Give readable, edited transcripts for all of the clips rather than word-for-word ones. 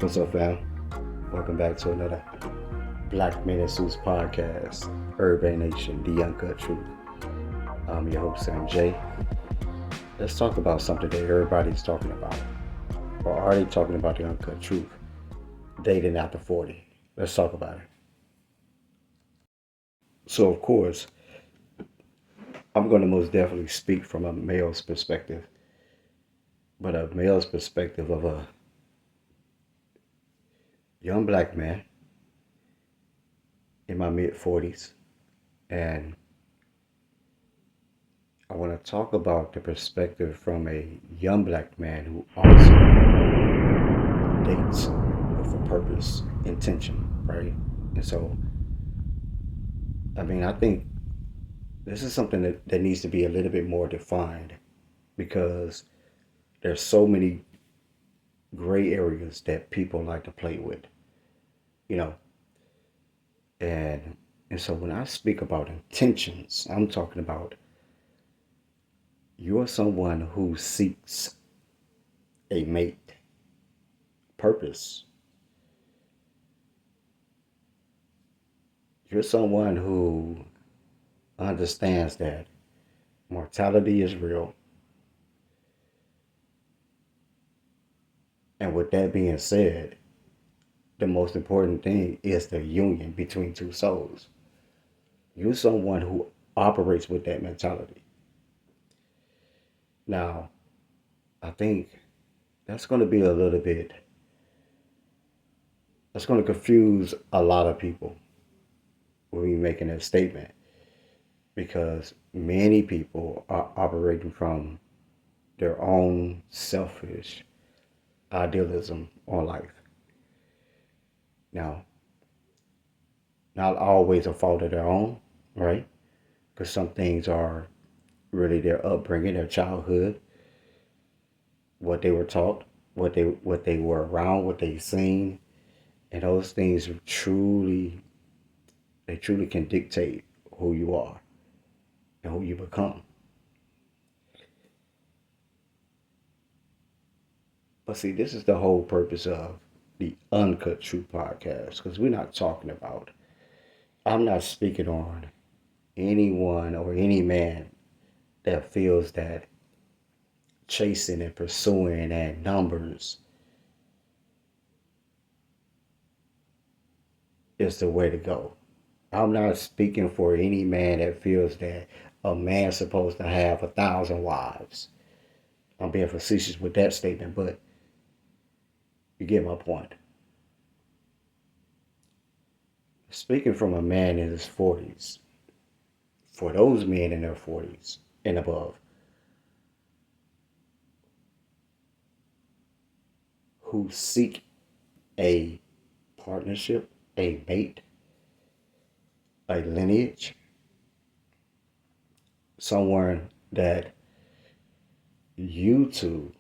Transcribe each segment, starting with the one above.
What's up, fam? Welcome back to another Black Men in Suits podcast, Urban Nation, the Uncut Truth. I'm your host, Sam J. Let's talk about something that everybody's talking about, or already talking about the Uncut Truth, dating after 40. Let's talk about it. So, of course, I'm going to most definitely speak from a male's perspective, but a male's perspective of a young black man in my mid 40s. And I want to talk about the perspective from a young black man who also dates with a purpose, intention, right? And so, I think this is something that needs to be a little bit more defined because there's so many gray areas that people like to play with, you know. And and so when I speak about intentions, I'm talking about you're someone who seeks a mate, purpose. You're someone who understands that mortality is real. And with that being said, the most important thing is the union between two souls. You're someone who operates with that mentality. Now, I think that's going to be a little bit, that's going to confuse a lot of people when we making that statement because many people are operating from their own selfish idealism on life. Now, not always a fault of their own, right? Because some things are really their upbringing, their childhood, what they were taught, what they were around, what they seen, and those things truly can dictate who you are and who you become. But see, this is the whole purpose of the Uncut Truth podcast because we're not talking about. I'm not speaking on anyone or any man that feels that chasing and pursuing and numbers is the way to go. I'm not speaking for any man that feels that a man's supposed to have 1,000 wives. I'm being facetious with that statement, but you get my point. Speaking from a man in his 40s, for those men in their 40s and above who seek a partnership, a mate, a lineage, someone that you two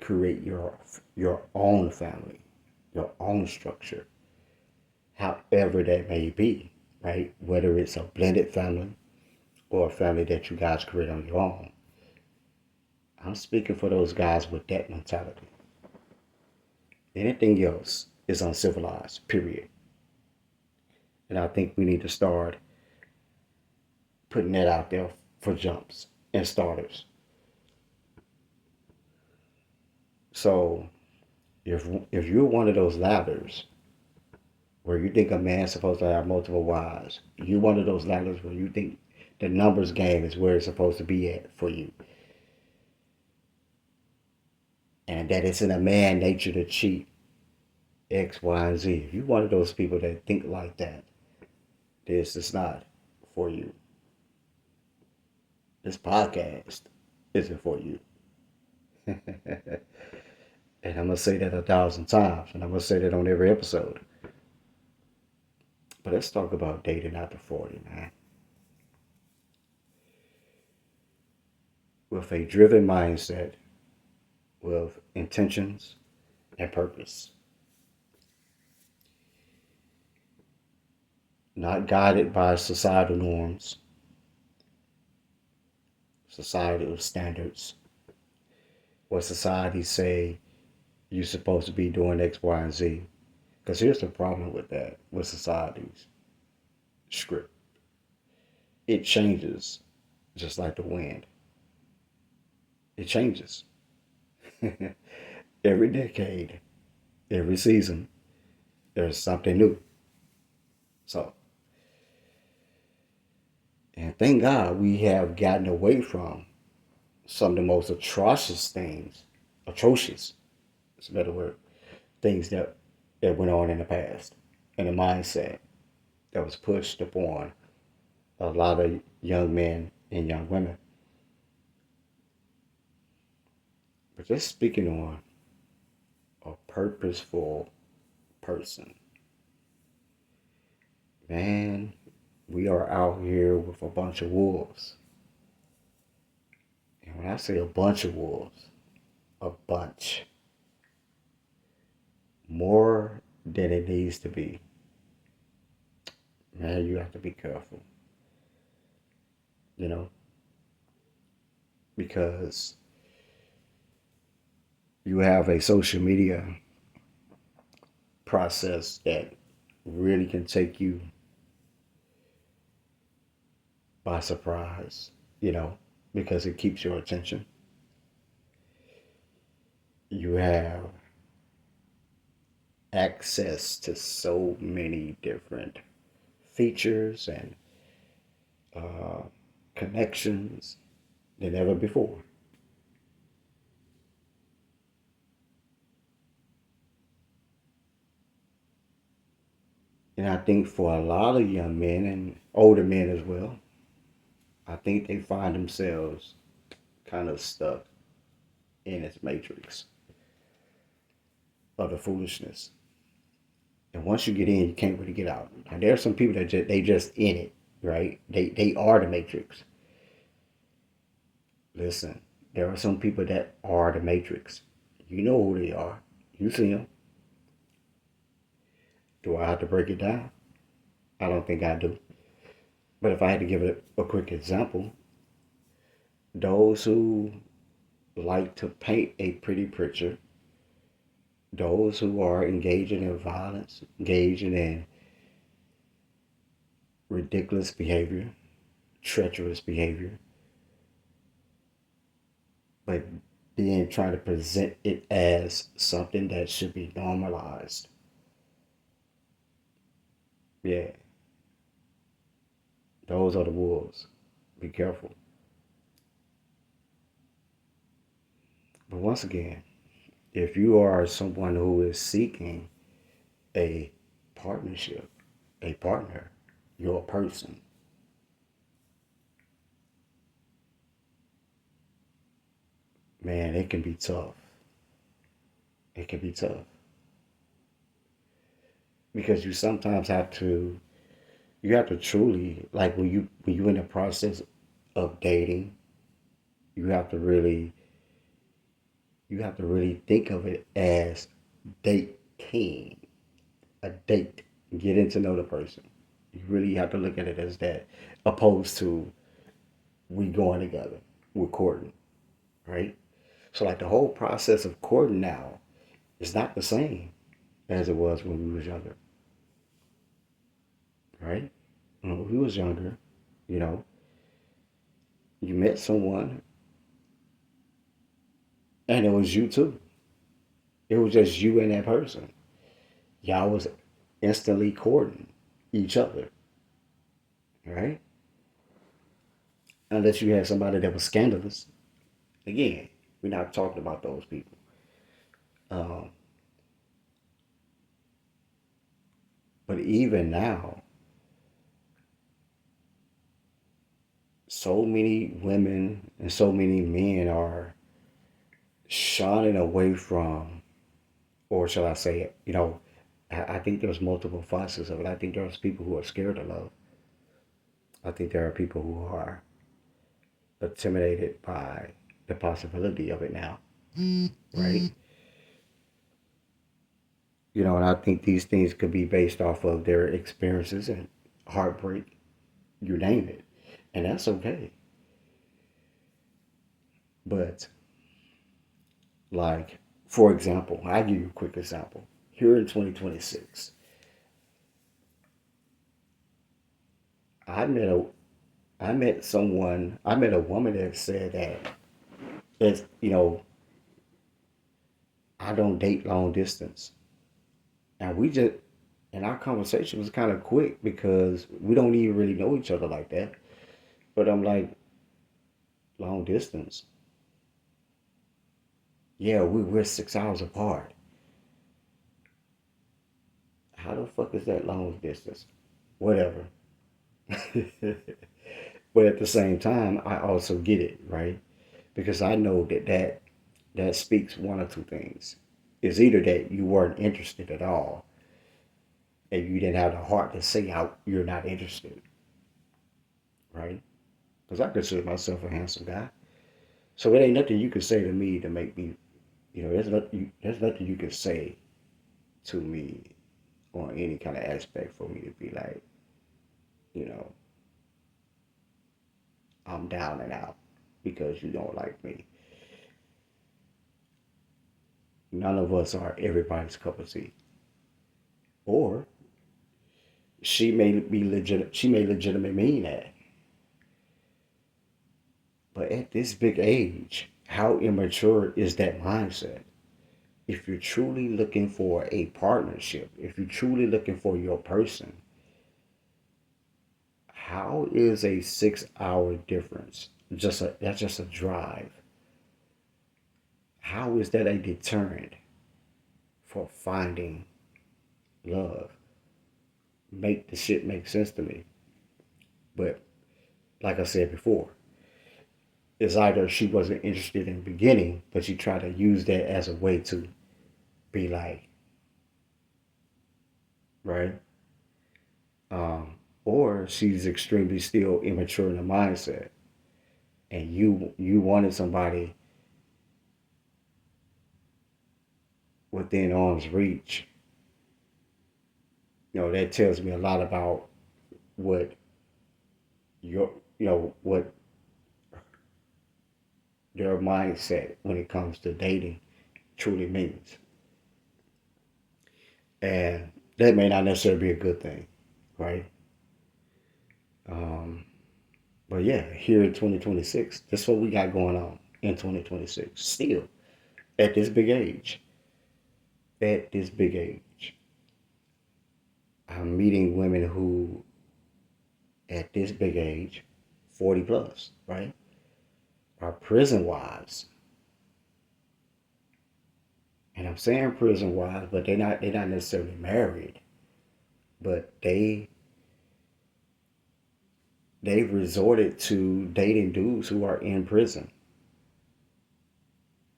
create your own family, your own structure, however that may be, right? Whether it's a blended family or a family that you guys create on your own. I'm speaking for those guys with that mentality. Anything else is uncivilized, period. And I think we need to start putting that out there for jumps and starters. So if you're one of those ladders where you think a man's supposed to have multiple wives, you're one of those ladders where you think the numbers game is where it's supposed to be at for you. And that it's in a man nature to cheat X, Y, and Z. If you're one of those people that think like that, this is not for you. This podcast isn't for you. And I'm going to say that 1,000 times, and I'm going to say that on every episode. But let's talk about dating after 40, man. With a driven mindset, with intentions and purpose. Not guided by societal norms, societal standards, what society say you're supposed to be doing X, Y, and Z. Because here's the problem with that, with society's script. It changes just like the wind. It changes. Every decade, every season, there's something new. So, and thank God we have gotten away from some of the most atrocious, it's a better word, things that went on in the past, and the mindset that was pushed upon a lot of young men and young women. But just speaking on a purposeful person, man, we are out here with a bunch of wolves. And when I say a bunch of wolves, a bunch, more than it needs to be, man, you have to be careful, you know, because you have a social media process that really can take you by surprise, you know, because it keeps your attention. You have access to so many different features and uh, connections than ever before. And I think for a lot of young men and older men as well, I think they find themselves kind of stuck in its matrix of the foolishness. And once you get in, you can't really get out. And there are some people that they just in it, right? They are the matrix. Listen, there are some people that are the matrix. You know who they are. You see them. Do I have to break it down? I don't think I do. But if I had to give it a quick example, those who like to paint a pretty picture, those who are engaging in violence, engaging in ridiculous behavior, treacherous behavior, but then trying to present it as something that should be normalized. Yeah, those are the wolves. Be careful. But once again, if you are someone who is seeking a partnership, a partner, you're a person, man, it can be tough. It can be tough because you have to truly like when you in the process of dating, you have to really you have to really think of it as dating, a date, getting to know the person. You really have to look at it as that, opposed to we going together, we're courting, right? So like the whole process of courting now is not the same as it was when we was younger, right? When we was younger, you know, you met someone and it was you too. It was just you and that person. Y'all was instantly courting each other, right? Unless you had somebody that was scandalous. Again, we're not talking about those people. Um, but even now, so many women and so many men are shining away from, or shall I say, I think there's multiple facets of it. I think there's people who are scared of love. I think there are people who are intimidated by the possibility of it now, right? And I think these things could be based off of their experiences and heartbreak, you name it. And that's okay. But like For example, I'll give you a quick example. Here in 2026, I met a I met a woman that said that it's, I don't date long distance. And and our conversation was kind of quick because we don't even really know each other like that. But I'm like, long distance? Yeah, we're 6 hours apart. How the fuck is that long distance? Whatever. But at the same time, I also get it, right? Because I know that speaks one or two things. It's either that you weren't interested at all and you didn't have the heart to say how you're not interested, right? Because I consider myself a handsome guy. So it ain't nothing you can say to me to make me, there's nothing you can say to me on any kind of aspect for me to be like, you know, I'm down and out because you don't like me. None of us are everybody's cup of tea. Or she may legitimately mean that. But at this big age, how immature is that mindset? If you're truly looking for a partnership, if you're truly looking for your person, how is a 6 hour difference that's just a drive? How is that a deterrent for finding love? Make the shit make sense to me. But like I said before, it's either she wasn't interested in the beginning, but she tried to use that as a way to be like, right? Or she's extremely still immature in the mindset, and you wanted somebody within arm's reach. That tells me a lot about what your what their mindset when it comes to dating truly means, and that may not necessarily be a good thing, right? Um, but yeah, here in 2026, that's what we got going on in 2026. Still, at this big age, at this big age, I'm meeting women who, at this big age, 40 plus, right, are prison wives. And I'm saying prison wives, but they're not necessarily married, but they've resorted to dating dudes who are in prison.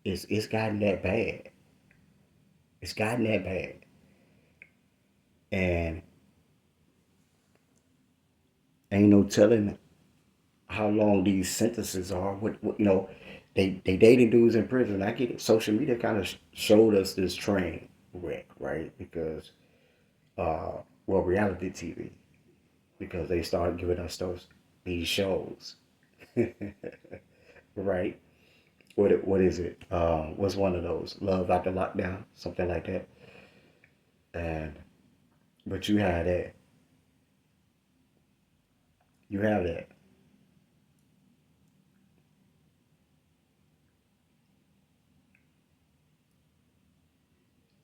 It's gotten that bad. It's gotten that bad. And ain't no telling how long these sentences are. What they dating dudes in prison. I get it. Social media kind of showed us this train wreck, right? Because well, reality TV, because they started giving us these shows, right? What is it? What's one of those? Love After Lockdown, something like that. And but you have that,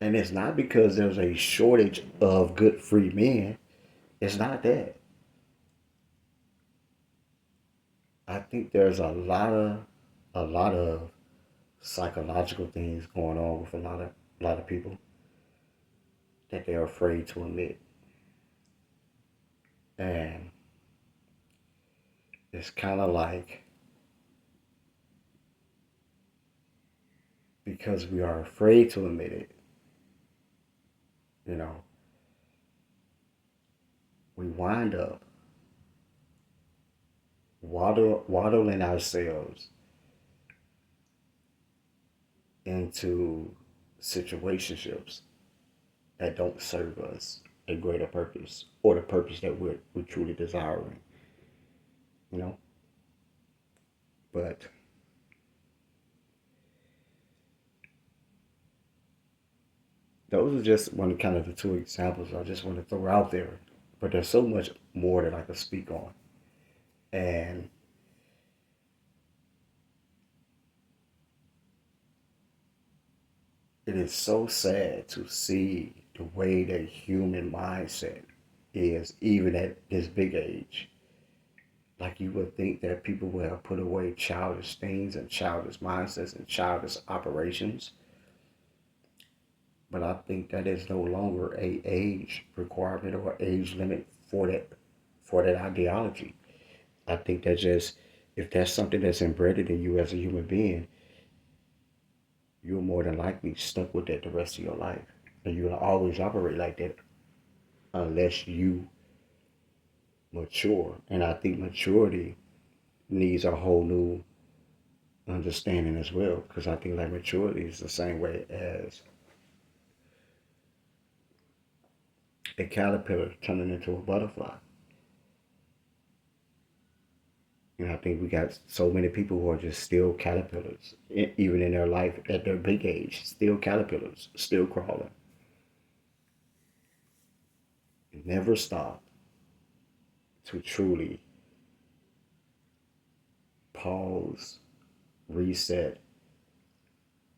and it's not because there's a shortage of good free men. It's not that. I think there's a lot of psychological things going on with a lot of people that they're afraid to admit, and it's kind of like because we are afraid to admit it, you know, we wind up waddling ourselves into situationships that don't serve us a greater purpose or the purpose that we're truly desiring, you know. But those are just one of kind of the two examples I just want to throw out there. But there's so much more that I could speak on. And it is so sad to see the way that human mindset is, even at this big age. Like you would think that people would have put away childish things and childish mindsets and childish operations. But I think that is no longer a age requirement or age limit for that ideology. I think that just if that's something that's embedded in you as a human being, you're more than likely stuck with that the rest of your life. And you'll always operate like that unless you mature. And I think maturity needs a whole new understanding as well. Because I think like maturity is the same way as a caterpillar turning into a butterfly. And I think we got so many people who are just still caterpillars, even in their life at their big age, still caterpillars, still crawling. Never stop to truly pause, reset,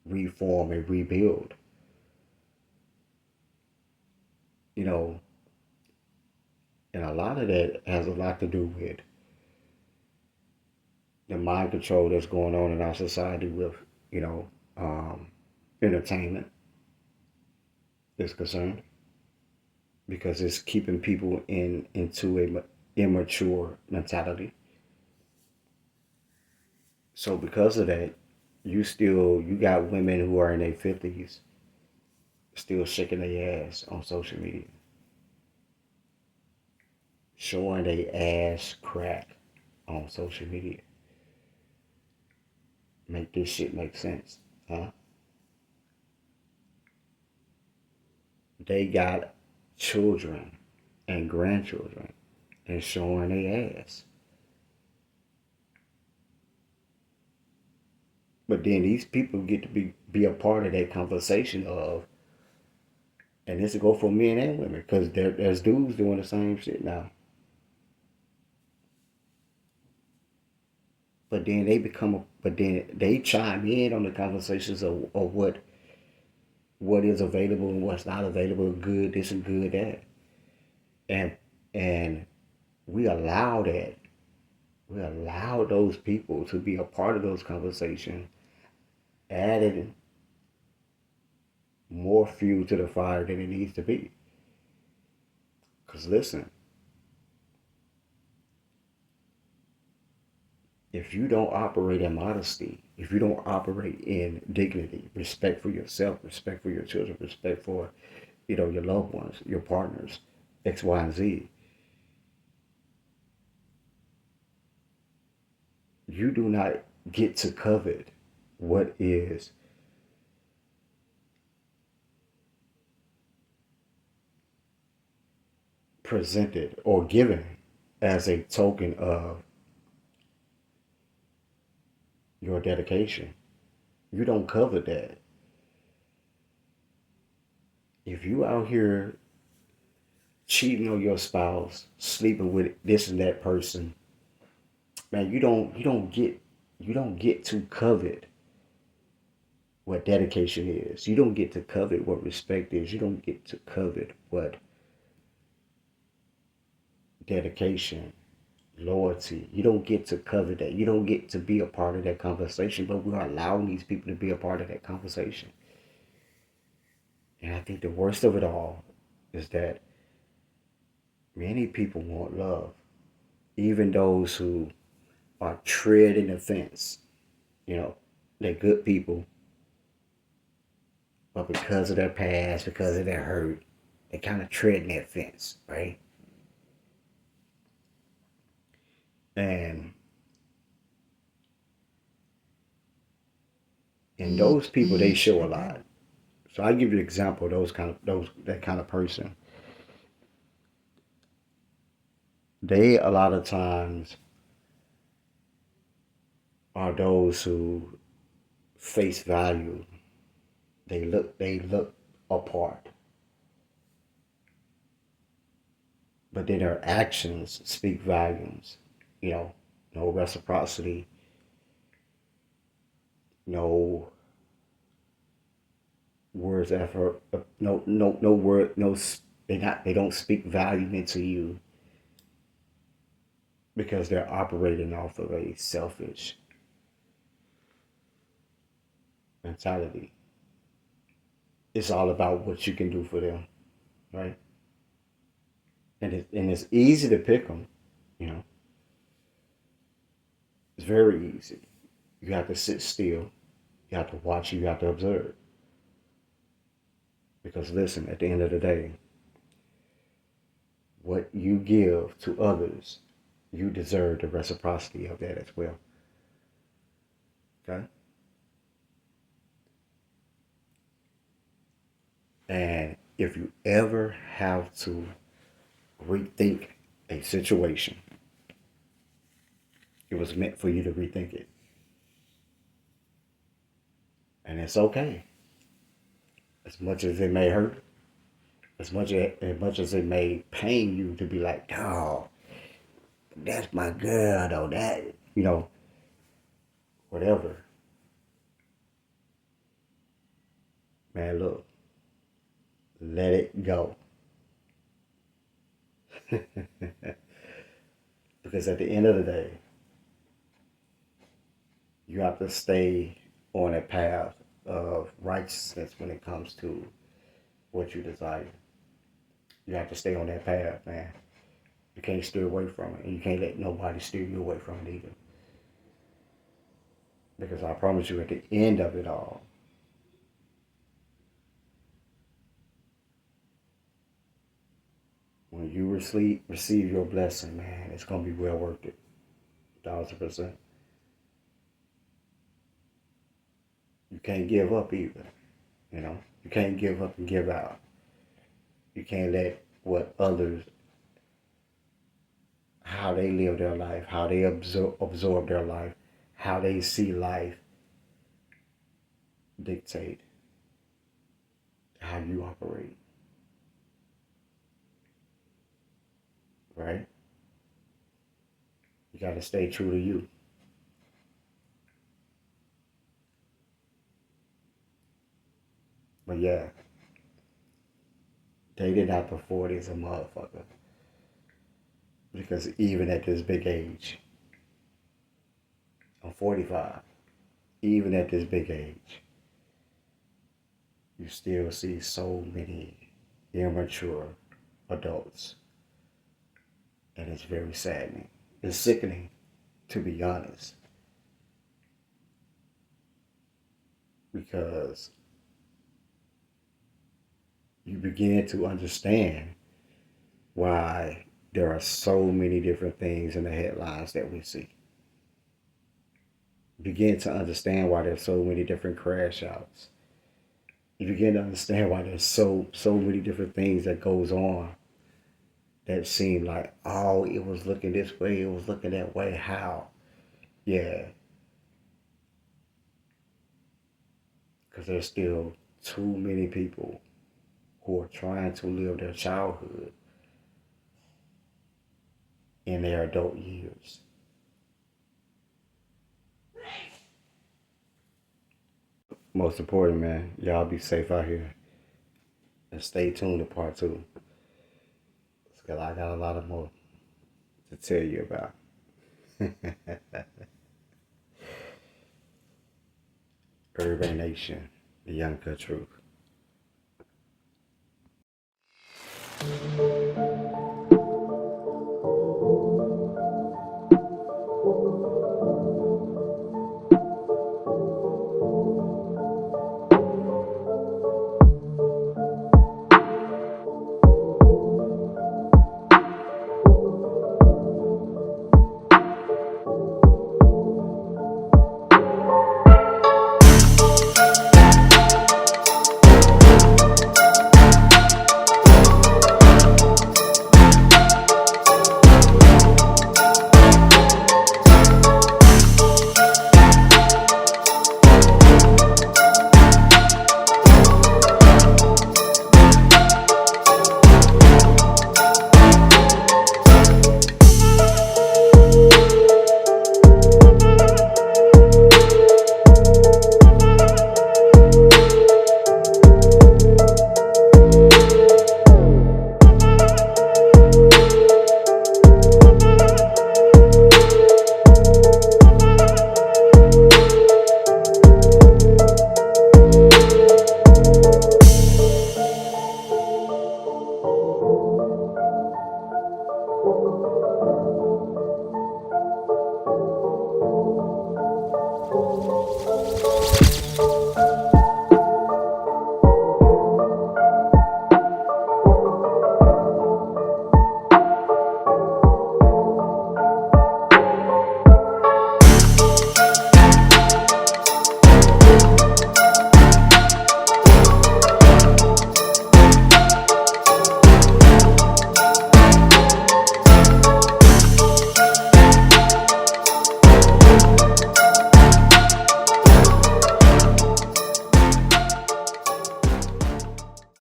reform, and rebuild. You know, and a lot of that has a lot to do with the mind control that's going on in our society with, you know, um, entertainment is concerned because it's keeping people into a immature mentality. So because of that, you got women who are in their 50s still shaking their ass on social media, showing their ass crack on social media. Make this shit make sense, huh? They got children and grandchildren and showing their ass. But then these people get to be a part of that conversation of, and this will go for men and women, because there's dudes doing the same shit now. But then they chime in on the conversations of what is available and what's not available, good this and good that, and and we allow that. We allow those people to be a part of those conversations, adding more fuel to the fire than it needs to be. Because listen, if you don't operate in modesty, if you don't operate in dignity, respect for yourself, respect for your children, respect for, your loved ones, your partners, X, Y, and Z, you do not get to covet what is presented or given as a token of your dedication. You don't covet that. If you out here cheating on your spouse, sleeping with this and that person, man, you don't get to covet what dedication is. You don't get to covet what respect is. You don't get to covet what dedication, loyalty. You don't get to covet that. You don't get to be a part of that conversation, but we're allowing these people to be a part of that conversation. And I think the worst of it all is that many people want love, even those who are treading the fence. They're good people, but because of their past, because of their hurt, they kind of treading that fence, right? And those people, they show a lot. So I give you an example of those that kind of person. They a lot of times are those who face value. They look apart. But then their actions speak volumes. You know, no reciprocity, no words effort, no word, no. They don't speak volume into you because they're operating off of a selfish mentality. It's all about what you can do for them, right? And it's easy to pick them, you know. It's very easy. You have to sit still. You have to watch. You have to observe. Because listen, at the end of the day, what you give to others, you deserve the reciprocity of that as well. Okay? And if you ever have to rethink a situation, it was meant for you to rethink it. And it's okay. As much as it may hurt, as much as it may pain you to be like, oh, that's my girl, though, that, whatever. Man, look, let it go. Because at the end of the day, you have to stay on a path of righteousness when it comes to what you desire. You have to stay on that path, man. You can't steer away from it, and you can't let nobody steer you away from it either. Because I promise you, at the end of it all, when you receive your blessing, man, it's gonna be well worth it, 1,000%. You can't give up either. You can't give up and give out. You can't let what others, how they live their life, how they absorb their life, how they see life, dictate how you operate, right? You got to stay true to you. But yeah, dating after 40 is a motherfucker. Because even at this big age, I'm 45, even at this big age, you still see so many immature adults. And it's very saddening. It's sickening, to be honest. Because you begin to understand why there are so many different things in the headlines that we see. You begin to understand why there's so many different crash outs. You begin to understand why there's so many different things that goes on that seem like, oh, it was looking this way, it was looking that way. How? Yeah. Because there's still too many people who are trying to live their childhood in their adult years. Most important, man, y'all be safe out here. And stay tuned to part two. Because I got a lot of more to tell you about. Urban Nation, the Uncut Truth.